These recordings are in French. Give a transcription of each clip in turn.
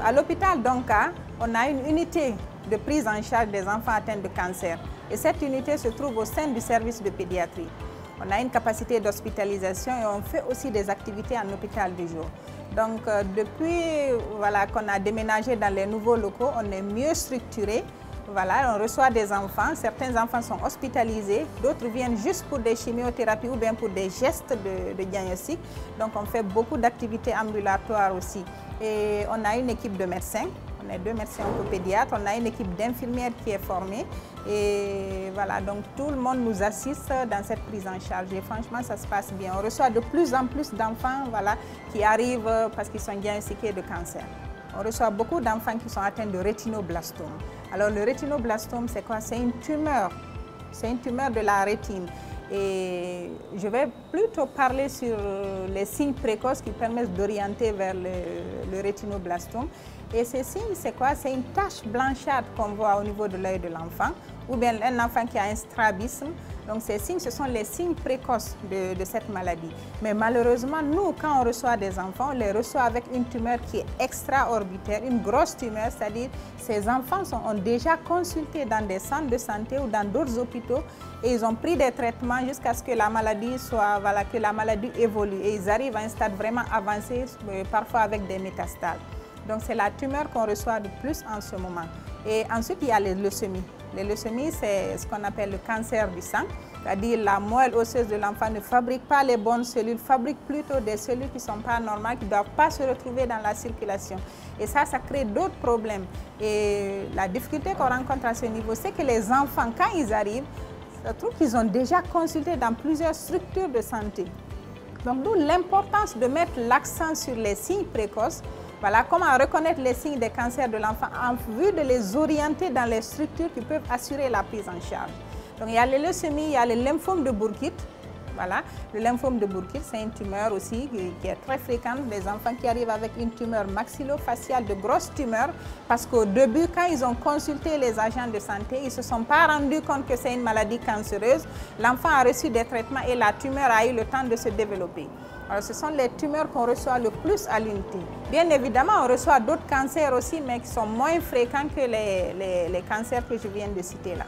à l'hôpital d'Onka, on a une unité de prise en charge des enfants atteints de cancer. Et cette unité se trouve au sein du service de pédiatrie. On a une capacité d'hospitalisation et on fait aussi des activités en hôpital du jour. Donc depuis qu'on a déménagé dans les nouveaux locaux, on est mieux structuré. Voilà, on reçoit des enfants, certains enfants sont hospitalisés, d'autres viennent juste pour des chimiothérapies ou bien pour des gestes de diagnostic. Donc on fait beaucoup d'activités ambulatoires aussi. Et on a une équipe de médecins, on est 2 médecins oncopédiatres, on a une équipe d'infirmières qui est formée. Et voilà, donc tout le monde nous assiste dans cette prise en charge et franchement ça se passe bien. On reçoit de plus en plus d'enfants qui arrivent parce qu'ils sont diagnostiqués de cancer. On reçoit beaucoup d'enfants qui sont atteints de rétinoblastome. Alors le rétinoblastome, c'est quoi? C'est une tumeur. C'est une tumeur de la rétine. Et je vais plutôt parler sur les signes précoces qui permettent d'orienter vers le rétinoblastome. Et ces signes, c'est quoi? C'est une tache blanchâtre qu'on voit au niveau de l'œil de l'enfant, ou bien un enfant qui a un strabisme. Donc ces signes, ce sont les signes précoces de cette maladie. Mais malheureusement, nous, quand on reçoit des enfants, on les reçoit avec une tumeur qui est extraorbitaire, une grosse tumeur, c'est-à-dire ces enfants ont déjà consulté dans des centres de santé ou dans d'autres hôpitaux et ils ont pris des traitements jusqu'à ce que la maladie évolue et ils arrivent à un stade vraiment avancé, parfois avec des métastases. Donc c'est la tumeur qu'on reçoit de plus en ce moment. Et ensuite, il y a les leucémies. Les leucémies, c'est ce qu'on appelle le cancer du sang, c'est-à-dire la moelle osseuse de l'enfant ne fabrique pas les bonnes cellules, fabrique plutôt des cellules qui ne sont pas normales, qui ne doivent pas se retrouver dans la circulation. Et ça crée d'autres problèmes. Et la difficulté qu'on rencontre à ce niveau, c'est que les enfants, quand ils arrivent, je trouve qu'ils ont déjà consulté dans plusieurs structures de santé. Donc d'où l'importance de mettre l'accent sur les signes précoces. Voilà, comment reconnaître les signes des cancers de l'enfant en vue de les orienter dans les structures qui peuvent assurer la prise en charge. Donc il y a les leucémies, il y a le lymphome de Burkitt. Voilà, le lymphome de Burkitt, c'est une tumeur aussi qui est très fréquente. Des enfants qui arrivent avec une tumeur maxillofaciale, de grosses tumeurs, parce qu'au début, quand ils ont consulté les agents de santé, ils ne se sont pas rendus compte que c'est une maladie cancéreuse. L'enfant a reçu des traitements et la tumeur a eu le temps de se développer. Alors, ce sont les tumeurs qu'on reçoit le plus à l'unité. Bien évidemment, on reçoit d'autres cancers aussi, mais qui sont moins fréquents que les cancers que je viens de citer là.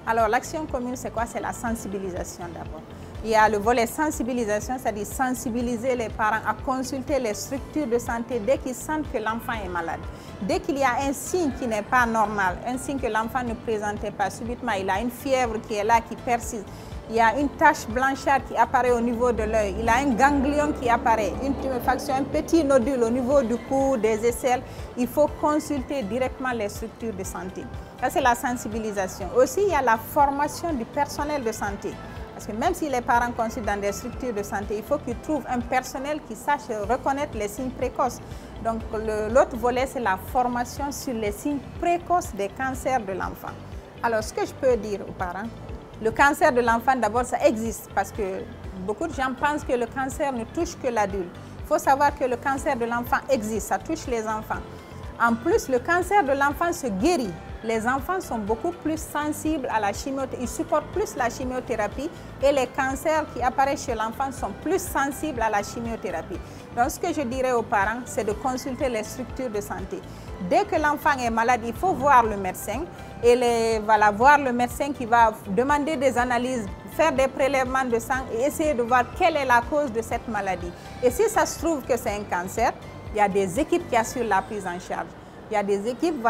Alors, l'action commune, c'est quoi? C'est la sensibilisation d'abord. Il y a le volet sensibilisation, c'est-à-dire sensibiliser les parents à consulter les structures de santé dès qu'ils sentent que l'enfant est malade. Dès qu'il y a un signe qui n'est pas normal, un signe que l'enfant ne présentait pas subitement, il a une fièvre qui est là, qui persiste, il y a une tache blanchâtre qui apparaît au niveau de l'œil, il a un ganglion qui apparaît, une tuméfaction, un petit nodule au niveau du cou, des aisselles, il faut consulter directement les structures de santé. Ça, c'est la sensibilisation. Aussi, il y a la formation du personnel de santé. Parce que même si les parents consultent dans des structures de santé, il faut qu'ils trouvent un personnel qui sache reconnaître les signes précoces. Donc l'autre volet, c'est la formation sur les signes précoces des cancers de l'enfant. Alors ce que je peux dire aux parents, le cancer de l'enfant, d'abord, ça existe parce que beaucoup de gens pensent que le cancer ne touche que l'adulte. Il faut savoir que le cancer de l'enfant existe, ça touche les enfants. En plus, le cancer de l'enfant se guérit. Les enfants sont beaucoup plus sensibles à la chimiothérapie, ils supportent plus la chimiothérapie et les cancers qui apparaissent chez l'enfant sont plus sensibles à la chimiothérapie. Donc ce que je dirais aux parents, c'est de consulter les structures de santé. Dès que l'enfant est malade, il faut voir le médecin et voir le médecin qui va demander des analyses, faire des prélèvements de sang et essayer de voir quelle est la cause de cette maladie. Et si ça se trouve que c'est un cancer, il y a des équipes qui assurent la prise en charge. Il y a des équipes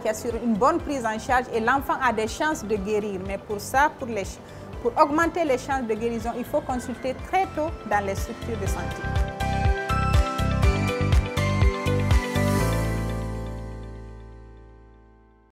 qui assurent une bonne prise en charge et l'enfant a des chances de guérir. Mais pour ça, pour augmenter les chances de guérison, il faut consulter très tôt dans les structures de santé.